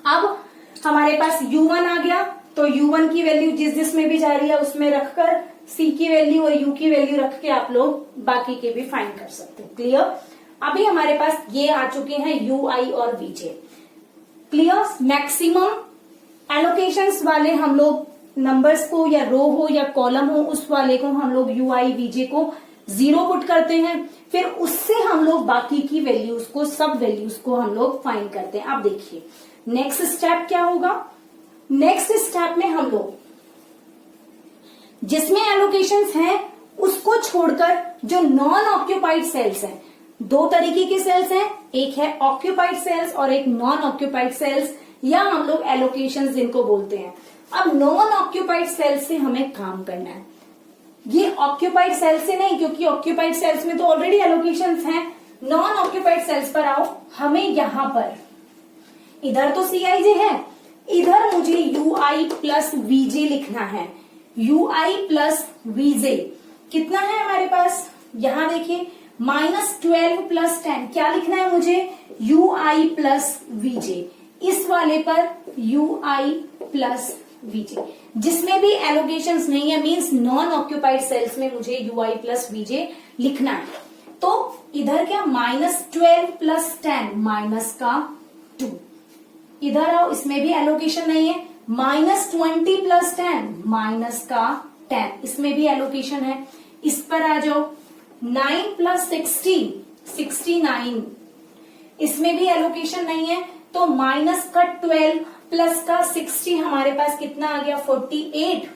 अब हमारे पास U1 आ गया, तो U1 की वैल्यू जिसमें भी जा रही है उसमें रखकर C की वैल्यू और U की वैल्यू रख के आप लोग बाकी के भी फाइंड कर सकते हैं। क्लियर। अभी हमारे पास ये आ चुके हैं UI और VJ। क्लियर। मैक्सिमम एलोकेशंस वाले हम लोग नंबर्स को, या रो हो या कॉलम हो, उस वाले को हम लोग UI VJ को 0 पुट करते हैं, फिर उससे हम लोग बाकी की वैल्यूज को, सब वैल्यूज को हम लोग फाइंड करते हैं। अब देखिए नेक्स्ट स्टेप क्या होगा। नेक्स्ट स्टेप में हम लोग जिसमें एलोकेशंस हैं उसको छोड़कर जो नॉन ऑक्यूपाइड सेल्स हैं, दो तरीके के सेल्स हैं, एक है ऑक्यूपाइड सेल्स और एक नॉन ऑक्यूपाइड सेल्स, या हम लोग एलोकेशंस जिनको बोलते हैं। अब नॉन ऑक्यूपाइड सेल्स से हमें काम करना है, ये ऑक्यूपाइड सेल्स से नहीं, क्योंकि ऑक्यूपाइड सेल्स में तो ऑलरेडी एलोकेशंस हैं। नॉन ऑक्यूपाइड सेल्स पर आओ। हमें यहां पर इधर तो CIJ है, इधर मुझे UI प्लस VJ लिखना है। UI प्लस VJ कितना है हमारे पास, यहां देखिए -12 प्लस 10, क्या लिखना है मुझे UI प्लस VJ। इस वाले पर UI प्लस VJ, जिसमें भी एलोकेशंस नहीं है, मींस नॉन ऑक्यूपाइड सेल्स में मुझे UI प्लस VJ लिखना है। तो इधर क्या -12 प्लस 10 माइनस का 2, इधर आओ, इसमें भी एलोकेशन नहीं है। -20 प्लस 10 माइनस का 10, इसमें भी एलोकेशन है। इस पर आ जाओ। 9 प्लस 60 69, इसमें भी एलोकेशन नहीं है, तो माइनस का 12 प्लस का 60 हमारे पास कितना आ गया 48।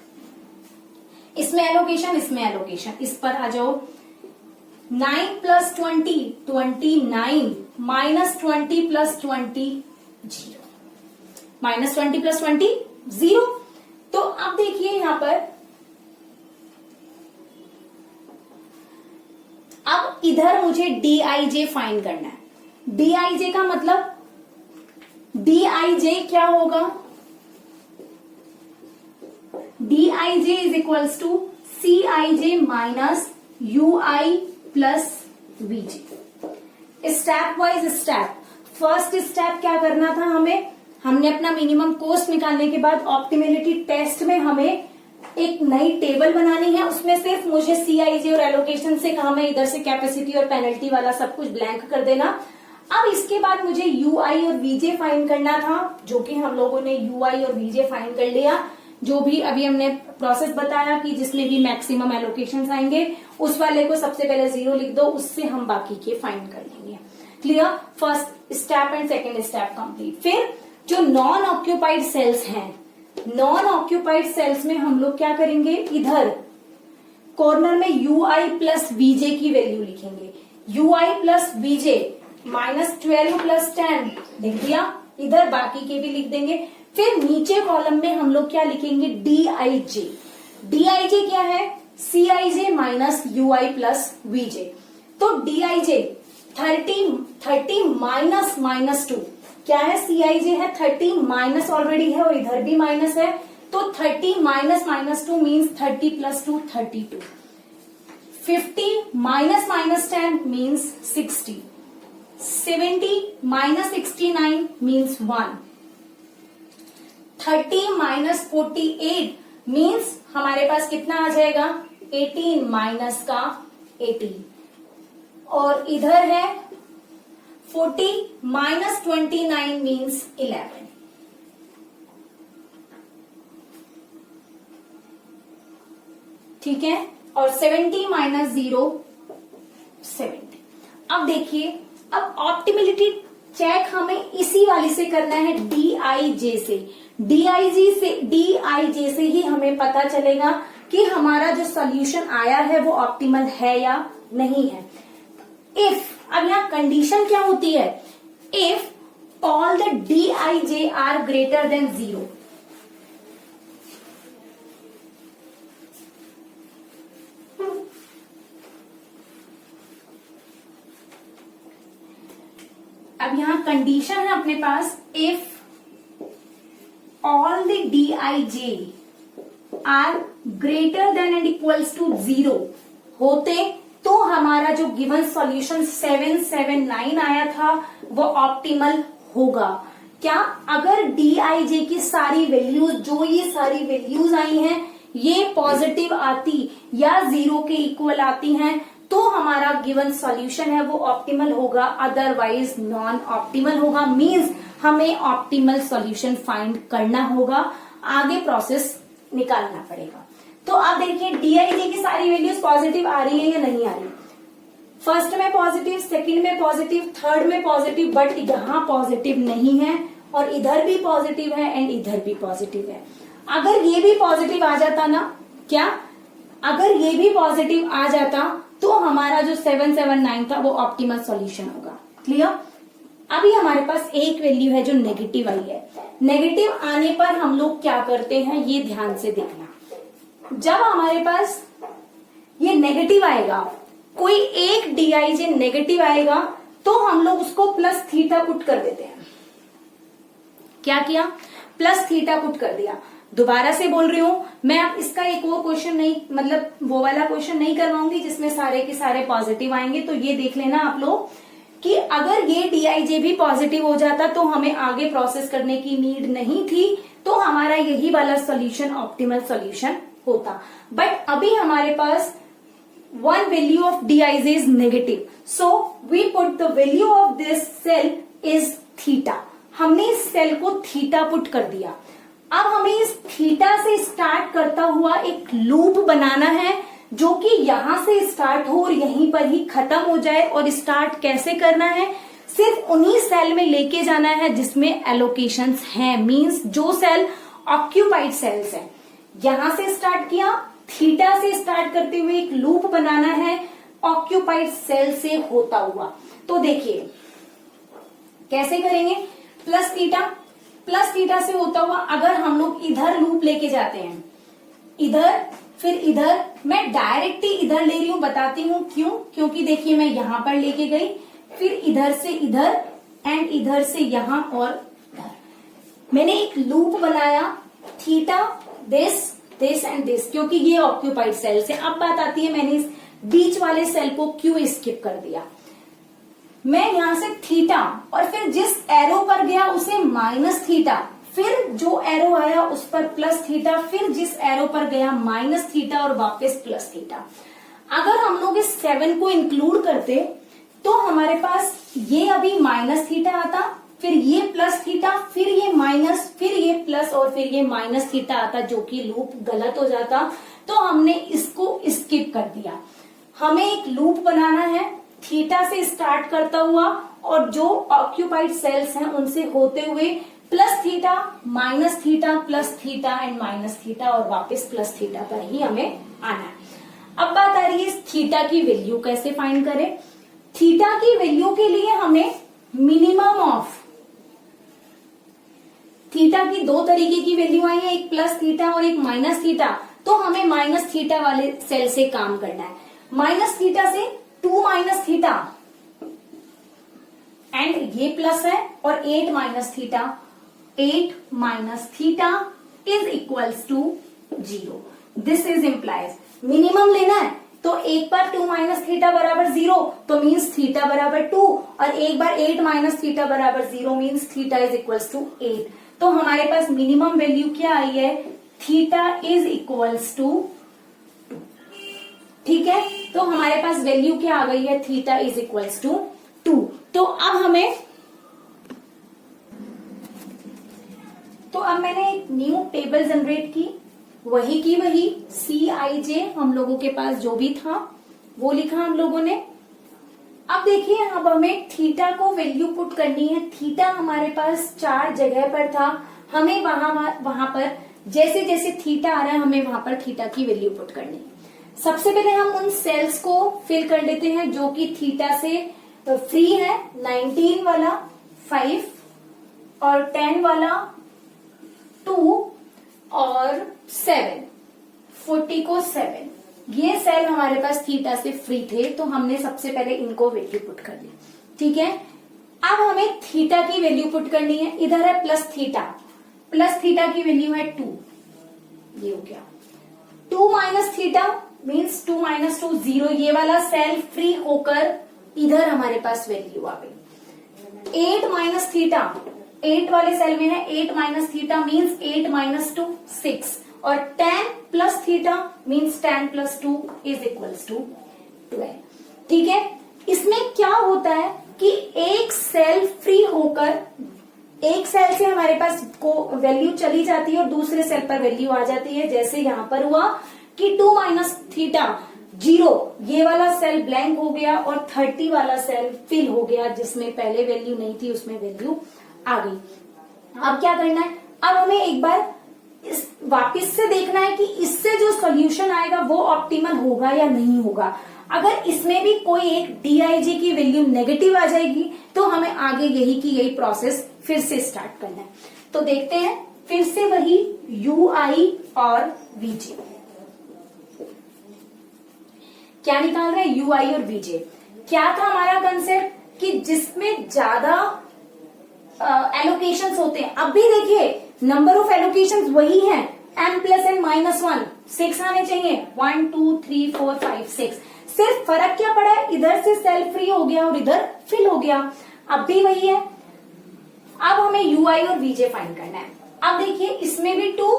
इसमें एलोकेशन, इसमें एलोकेशन। इस पर आ जाओ। 9 प्लस 20 29, -20 प्लस 20 0, -20 प्लस 20 0। तो अब देखिए यहां पर, अब इधर मुझे DIJ फाइंड करना है। DIJ का मतलब, DIJ क्या होगा, DIJ is equals to CIJ minus UI plus VJ। Step wise step. First step क्या करना था हमने अपना मिनिमम कॉस्ट निकालने के बाद ऑप्टिमेलिटी टेस्ट में हमें एक नई टेबल बनानी है। उसमें सिर्फ मुझे CIJ और एलोकेशन से कहा, मैं इधर से कैपेसिटी और पेनल्टी वाला सब कुछ ब्लैंक कर देना। अब इसके बाद मुझे UI और VJ फाइंड करना था, जो कि हम लोगों ने UI और VJ फाइंड कर लिया। जो भी अभी हमने प्रोसेस बताया कि जिसमें भी मैक्सिमम एलोकेशंस आएंगे उस वाले को सबसे पहले 0 लिख दो, उससे हम बाकी के फाइंड कर लेंगे। Clear. First step and second step complete. फिर जो नॉन ऑक्यूपाइड सेल्स हैं, नॉन ऑक्यूपाइड सेल्स में हम लोग क्या करेंगे, इधर कॉर्नर में UI प्लस VJ की वैल्यू लिखेंगे। UI प्लस VJ -12 प्लस 10 लिख दिया, इधर बाकी के भी लिख देंगे। फिर नीचे कॉलम में हम लोग क्या लिखेंगे, DIJ। DIJ क्या है, CIJ minus UI plus VJ। तो DIJ 30 माइनस -2 क्या है, CIJ है 30 माइनस ऑलरेडी है और इधर भी माइनस है, तो 30 minus -2 means 30 plus 2 32। 50 minus -10 means 60। 70 minus 69 means 1। 30 minus 48 means हमारे पास कितना आ जाएगा, 18 माइनस का 18। और इधर है 40 माइनस 29 मीन्स 11। ठीक है, और 70 माइनस 0 70। अब देखिए, अब ऑप्टिमिलिटी चेक हमें इसी वाली से करना है, DIJ से। DIJ से ही हमें पता चलेगा कि हमारा जो सॉल्यूशन आया है वो ऑप्टिमल है या नहीं है। इफ, अब यहां कंडीशन क्या होती है, if all the DIJ are greater than 0। अब यहां कंडीशन है अपने पास, if all the DIJ are greater than and equals to 0 होते तो हमारा जो गिवन सॉल्यूशन 779 आया था वो ऑप्टिमल होगा। क्या, अगर DIJ की सारी वैल्यूज, जो ये सारी वैल्यूज आई हैं, ये पॉजिटिव आती या 0 के इक्वल आती हैं तो हमारा गिवन सॉल्यूशन है वो ऑप्टिमल होगा, अदरवाइज नॉन ऑप्टिमल होगा। मींस हमें ऑप्टिमल सॉल्यूशन फाइंड करना होगा, आगे प्रोसेस निकालना पड़ेगा। तो आप देखिए DIJ की सारी वैल्यूज पॉजिटिव आ रही है या नहीं आ रही। फर्स्ट में पॉजिटिव, सेकंड में पॉजिटिव, थर्ड में पॉजिटिव, बट यहां पॉजिटिव नहीं है, और इधर भी पॉजिटिव है एंड इधर भी पॉजिटिव है। अगर ये भी पॉजिटिव आ जाता ना, क्या, अगर ये भी पॉजिटिव आ जाता तो हमारा जो 779 था वो ऑप्टिमल सॉल्यूशन होगा। क्लियर। अभी हमारे पास एक वैल्यू है जो नेगेटिव आई है। नेगेटिव आने पर हम लोग क्या करते हैं, ये ध्यान से देखना। जब हमारे पास ये नेगेटिव आएगा, कोई एक DIJ नेगेटिव आएगा तो हम लोग उसको प्लस थीटा पुट कर देते हैं। क्या किया, प्लस थीटा पुट कर दिया। दोबारा से बोल रही हूं मैं, अब इसका एक वो क्वेश्चन नहीं, मतलब वो वाला क्वेश्चन नहीं करवाऊंगी जिसमें सारे के सारे पॉजिटिव आएंगे। तो ये देख लेना आप लोग कि अगर ये DIJ भी पॉजिटिव हो जाता तो हमें आगे प्रोसेस करने की नीड नहीं थी, तो हमारा यही वाला सॉल्यूशन ऑप्टिमल सॉल्यूशन होता। बट अभी हमारे पास one value of DIJ is negative, so we put the value of this cell is theta। हमने इस सेल को थीटा पुट कर दिया। अब हमें इस थीटा से स्टार्ट करता हुआ एक लूप बनाना है जो कि यहां से स्टार्ट हो और यहीं पर ही खत्म हो जाए। और स्टार्ट कैसे करना है, सिर्फ उन्हीं सेल में लेके जाना है जिसमें एलोकेशंस हैं, मींस जो सेल ऑक्यूपाइड सेल्स हैं। यहां से स्टार्ट किया, थीटा से स्टार्ट करते हुए एक लूप बनाना है ऑक्यूपाइड सेल से होता हुआ। तो देखिए कैसे करेंगे, प्लस थीटा से होता हुआ अगर हम लोग इधर लूप लेके जाते हैं, इधर फिर इधर, मैं डायरेक्ट ही इधर ले रही हूं, बताती हूं क्यों। क्योंकि देखिए मैं यहां पर लेके गई, फिर इधर से इधर एंड इधर से यहां और इधर, मैंने एक लूप बनाया, थीटा दिस एंड दिस, क्योंकि ये ऑक्यूपाइड सेल से। अब बात आती है मैंने इस बीच वाले सेल को क्यों स्किप कर दिया। मैं यहां से थीटा और फिर जिस एरो पर गया उसे माइनस थीटा, फिर जो एरो आया उस पर प्लस थीटा, फिर जिस एरो पर गया माइनस थीटा और वापस प्लस थीटा। अगर हम लोग इस 7 को इंक्लूड करते तो हमारे पास ये अभी माइनस थीटा आता, फिर ये प्लस थीटा, फिर ये माइनस, फिर ये प्लस और फिर ये माइनस थीटा आता, जो कि लूप गलत हो जाता। तो हमने इसको स्किप कर दिया। हमें एक लूप बनाना है थीटा से स्टार्ट करता हुआ और जो ऑक्यूपाइड सेल्स हैं उनसे होते हुए plus theta, minus theta, plus theta and minus theta और वापस प्लस थीटा पर ही हमें आना है। अब बात आ रही है इस थीटा की वैल्यू कैसे फाइंड करें। थीटा की वैल्यू के लिए हमें मिनिमम ऑफ थीटा की दो तरीके की वैल्यू आई है, एक प्लस थीटा और एक माइनस थीटा। तो हमें माइनस थीटा वाले सेल से काम करना है। माइनस थीटा से 2 माइनस थीटा एंड ये प्लस है और 8 minus theta, 8 minus theta is equals to 0। This is implies minimum लेना है तो एक बार 2 माइनस थीटा बराबर 0 तो मीन्स थीटा बराबर 2 और एक बार 8 माइनस थीटा बराबर 0 means theta is equals to 8। तो हमारे पास मिनिमम वैल्यू क्या आई है, थीटा इज इक्वल्स टू 2। ठीक है, तो हमारे पास वैल्यू क्या आ गई है, थीटा इज इक्वल्स टू 2। तो अब मैंने एक न्यू टेबल जनरेट की वही CIJ हम लोगों के पास जो भी था वो लिखा हम लोगों ने। अब देखिए अब हमें थीटा को वैल्यू पुट करनी है। थीटा हमारे पास 4 जगह पर था, हमें वहां पर जैसे जैसे थीटा आ रहा है हमें वहां पर थीटा की वैल्यू पुट करनी है। सबसे पहले हम उन सेल्स को फिल कर लेते हैं जो कि थीटा से फ्री है। 19 वाला 5 और 10 वाला 2 और 7, 40 को 7, ये सेल हमारे पास थीटा से फ्री थे तो हमने सबसे पहले इनको वैल्यू पुट कर ली। ठीक है, अब हमें थीटा की वैल्यू पुट करनी है। इधर है प्लस थीटा की वैल्यू है 2, ये हो गया। 2 माइनस थीटा मीन्स 2 माइनस 2 0, ये वाला सेल फ्री होकर इधर हमारे पास वैल्यू आ गई। 8 माइनस थीटा 8 वाले सेल में है, 8 माइनस थीटा मीन्स 8 माइनस 2 6, और 10 plus theta means 10 plus 2 is equals to 12। ठीक है, इसमें क्या होता है कि एक सेल फ्री होकर एक सेल से हमारे पास को वैल्यू चली जाती है और दूसरे सेल पर वैल्यू आ जाती है। जैसे यहां पर हुआ कि 2 माइनस थीटा 0, ये वाला सेल ब्लैंक हो गया और 30 वाला सेल फिल हो गया, जिसमें पहले वैल्यू नहीं थी उसमें वैल्यू आ गई। अब क्या करना है, अब हमें एक बार वापिस से देखना है कि इससे जो सोल्यूशन आएगा वो ऑप्टिमल होगा या नहीं होगा। अगर इसमें भी कोई एक DIJ की वैल्यू नेगेटिव आ जाएगी तो हमें आगे यही की यही प्रोसेस फिर से स्टार्ट करना है। तो देखते हैं फिर से वही UI और VJ क्या निकाल रहे हैं। UI और VJ क्या था हमारा कंसेप्ट कि जिसमें ज्यादा एलोकेशंस होते हैं। अब भी देखिए नंबर ऑफ एलोकेशंस वही है, m प्लस n माइनस 1, 6 आने चाहिए। 1 2 3 4 5 6, सिर्फ फर्क क्या पड़ा है, इधर से सेल फ्री हो गया और इधर फिल हो गया। अब भी वही है। अब हमें UI और VJ फाइंड करना है। अब देखिए इसमें भी 2,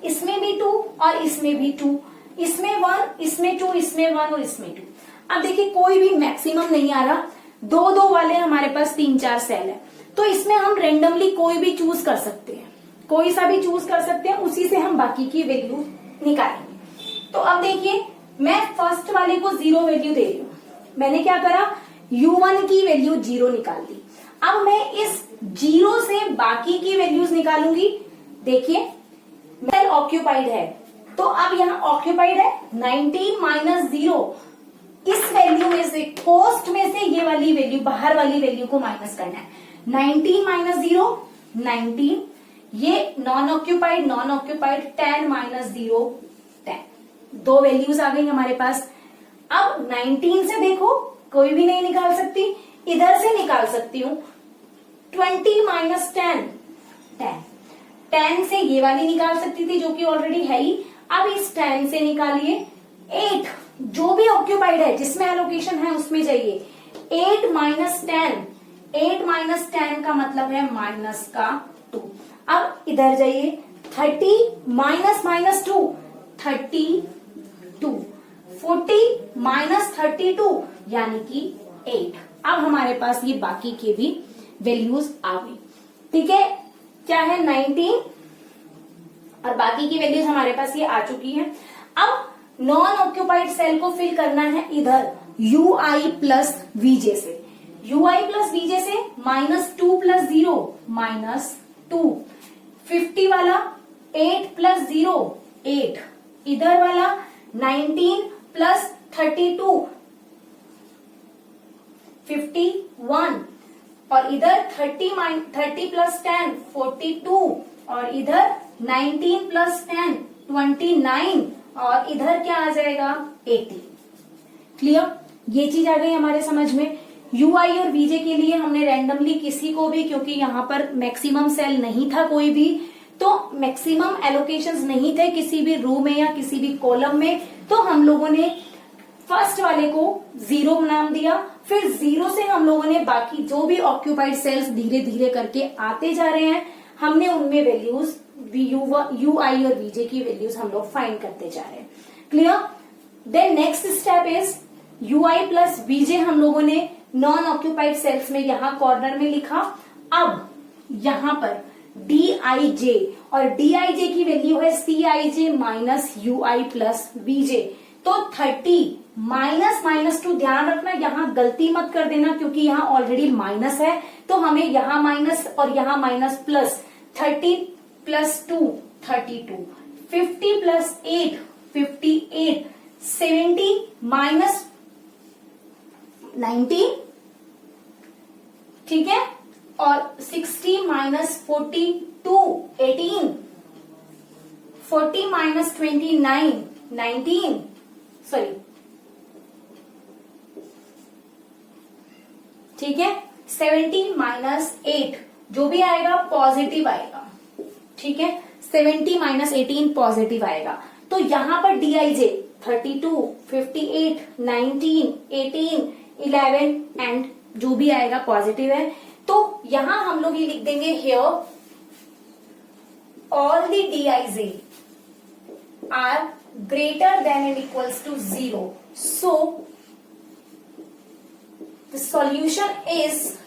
इसमें भी 2 और इसमें भी 2, इसमें 1, इसमें 2, इसमें 1 और इसमें 2। अब देखिए कोई भी मैक्सिमम नहीं आ रहा, 2 वाले हमारे पास 3-4 सेल है, तो इसमें हम रेंडमली कोई भी चूज कर सकते हैं, कोई सा भी चूज कर सकते हैं, उसी से हम बाकी की वैल्यू निकालेंगे। तो अब देखिए मैं फर्स्ट वाले को 0 वैल्यू दे रही हूं। मैंने क्या करा, U1 की वैल्यू 0 निकाल दी। अब मैं इस 0 से बाकी की वैल्यूज निकालूंगी। देखिए सेल ऑक्यूपाइड है, तो अब यहाँ ऑक्यूपाइड है 19 माइनस 0, इस वैल्यू में से पोस्ट में से ये वाली वैल्यू बाहर वाली वैल्यू को माइनस करना है। 19 माइनस 0 19, ये नॉन ऑक्यूपाइड 10 माइनस 0 10, 2 वैल्यूज आ गई हमारे पास। अब 19 से देखो कोई भी नहीं निकाल सकती, इधर से निकाल सकती हूं। 20 माइनस 10 10 से ये वाली निकाल सकती थी जो कि ऑलरेडी है ही। अब इस 10 से निकालिए 8, जो भी ऑक्यूपाइड है जिसमें एलोकेशन है उसमें जाइए। 8 माइनस 10 का मतलब है माइनस का 2। अब इधर जाइए 30 माइनस माइनस 2 32, 40 माइनस 32 यानी कि 8। अब हमारे पास ये बाकी के भी वैल्यूज आ गई। ठीक है, क्या है 19 और बाकी की वैल्यूज हमारे पास ये आ चुकी है। अब नॉन ऑक्यूपाइड सेल को फिल करना है इधर UI प्लस VJ से। UI प्लस VJ से -2 प्लस 0 -2, 50 वाला 8 प्लस 0 8, इधर वाला 19 प्लस 32 51, और इधर 30 प्लस 10 42, और इधर 19 प्लस 10 29, और इधर क्या आ जाएगा 80। क्लियर, ये चीज आ गई हमारे समझ में। UI और VJ के लिए हमने रैंडमली किसी को भी, क्योंकि यहाँ पर मैक्सिमम सेल नहीं था कोई भी, तो मैक्सिमम एलोकेशंस नहीं थे किसी भी रो में या किसी भी कॉलम में, तो हम लोगों ने फर्स्ट वाले को 0 नाम दिया। फिर 0 से हम लोगों ने बाकी जो भी ऑक्यूपाइड सेल्स धीरे धीरे करके आते जा रहे हैं, हमने उनमें वैल्यूज UI और VJ की वैल्यूज हम लोग फाइंड करते जा रहे हैं। Clear, then next step is ui plus vj हम लोगों ने नॉन ऑक्यूपाइड सेल्स में यहां कॉर्नर में लिखा। अब यहां पर dij और dij की वैल्यू है cij minus ui plus vj। तो 30 माइनस माइनस टू, ध्यान रखना यहां गलती मत कर देना क्योंकि यहां ऑलरेडी माइनस है, तो हमें यहां माइनस और यहां minus plus. 30 plus 2 32, 50 plus 8 58, 70 minus 19, ठीक है, और 60 माइनस 42 18, 40 माइनस 29 19, सॉरी, ठीक है, 70 माइनस 8 जो भी आएगा पॉजिटिव आएगा, ठीक है, 70 माइनस 18 पॉजिटिव आएगा। तो यहां पर dij 32, 58, 19, 18, 11 एंड जो भी आएगा पॉजिटिव है। तो यहां हम लोग ये लिख देंगे here all the dij are greater than and equals to 0। So the solution is,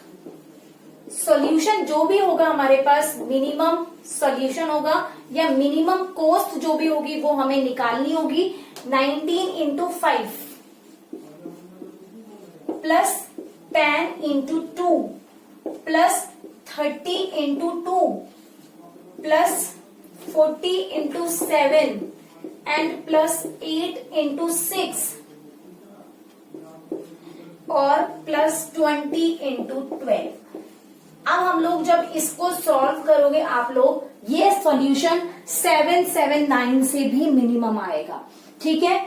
solution जो भी होगा हमारे पास मिनिमम सॉल्यूशन होगा या मिनिमम कॉस्ट जो भी होगी वो हमें निकालनी होगी। 19 into 5 plus 10 into 2 plus 30 into 2 plus 40 into 7 and plus 8 into 6 और प्लस 20 इंटू 12। अब हम लोग जब इसको सॉल्व करोगे आप लोग, ये सॉल्यूशन 779 से भी मिनिमम आएगा, ठीक है।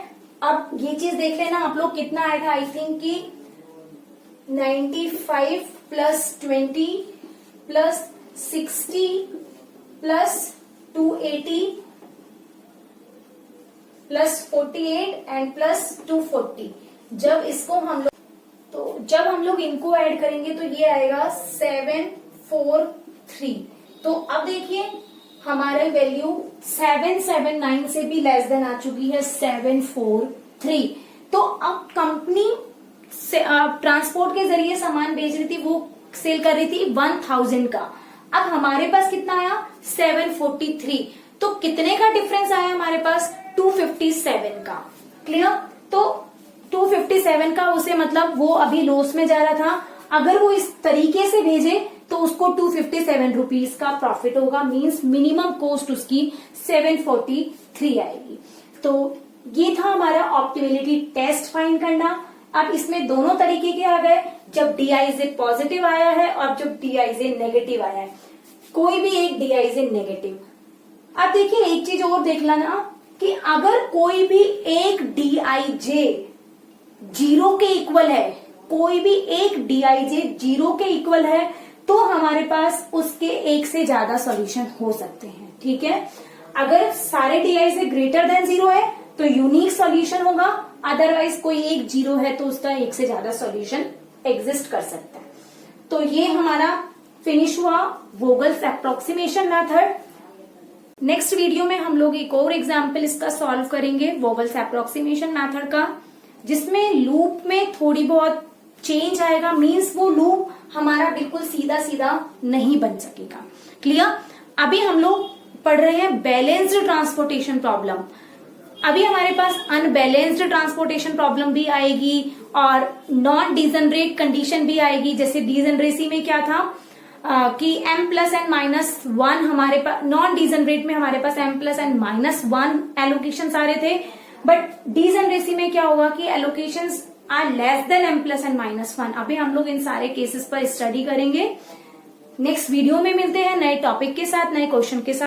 अब ये चीज देख लेना आप लोग कितना आएगा, आई थिंक कि 95 plus 20 plus 60 plus 280 plus 48 and plus 240। जब इसको हम लोग, तो जब हम लोग इनको ऐड करेंगे तो ये आएगा 743। तो अब देखिए हमारा वैल्यू 779 से भी लेस देन आ चुकी है 743। तो अब कंपनी ट्रांसपोर्ट के जरिए सामान बेच रही थी, वो सेल कर रही थी 1000 का। अब हमारे पास कितना आया 743। तो कितने का डिफरेंस आया हमारे पास 257 का। क्लियर। तो 257 का उसे मतलब वो अभी लॉस में जा रहा था, अगर वो इस तरीके से भेजे तो उसको 257 रुपीज का प्रॉफिट होगा। मींस मिनिमम कॉस्ट उसकी 743 आएगी। तो ये था हमारा ऑप्टिमिलिटी टेस्ट फाइंड करना। अब इसमें दोनों तरीके के आ गए, जब डीआईजे पॉजिटिव आया है और जब डीआईजे नेगेटिव आया है, कोई भी एक डीआईजे नेगेटिव। अब देखिए एक चीज और देख लेना कि अगर कोई भी एक डीआईजे 0 के इक्वल है, कोई भी एक डीआईजे 0 के इक्वल है, तो हमारे पास उसके एक से ज्यादा सॉल्यूशन हो सकते हैं। ठीक है। अगर सारे डीआईजे ग्रेटर देन 0 है तो यूनिक सॉल्यूशन होगा, अदरवाइज कोई एक 0 है तो उसका एक से ज्यादा सॉल्यूशन एग्जिस्ट कर सकता है। तो ये हमारा फिनिश हुआ वोगल्स अप्रोक्सीमेशन मेथड। नेक्स्ट वीडियो में हम लोग एक और एग्जाम्पल इसका सॉल्व करेंगे वोगल्स अप्रोक्सीमेशन मेथड का, जिसमें लूप में थोड़ी बहुत चेंज आएगा। मींस वो लूप हमारा बिल्कुल सीधा सीधा नहीं बन सकेगा। क्लियर। अभी हम लोग पढ़ रहे हैं बैलेंस्ड ट्रांसपोर्टेशन प्रॉब्लम। अभी हमारे पास अनबैलेंस्ड ट्रांसपोर्टेशन प्रॉब्लम भी आएगी और नॉन डिजनरेट कंडीशन भी आएगी। जैसे डिजनरेसी में क्या था कि m प्लस एन माइनस 1 हमारे पास, नॉन डिजनरेट में हमारे पास m plus N minus 1 allocation आ रहे थे, बट डिजनरेसी में क्या होगा कि allocation are less than m plus N minus 1। अभी हम लोग इन सारे केसेस पर स्टडी करेंगे। नेक्स्ट वीडियो में मिलते हैं नए टॉपिक के साथ, नए क्वेश्चन के साथ।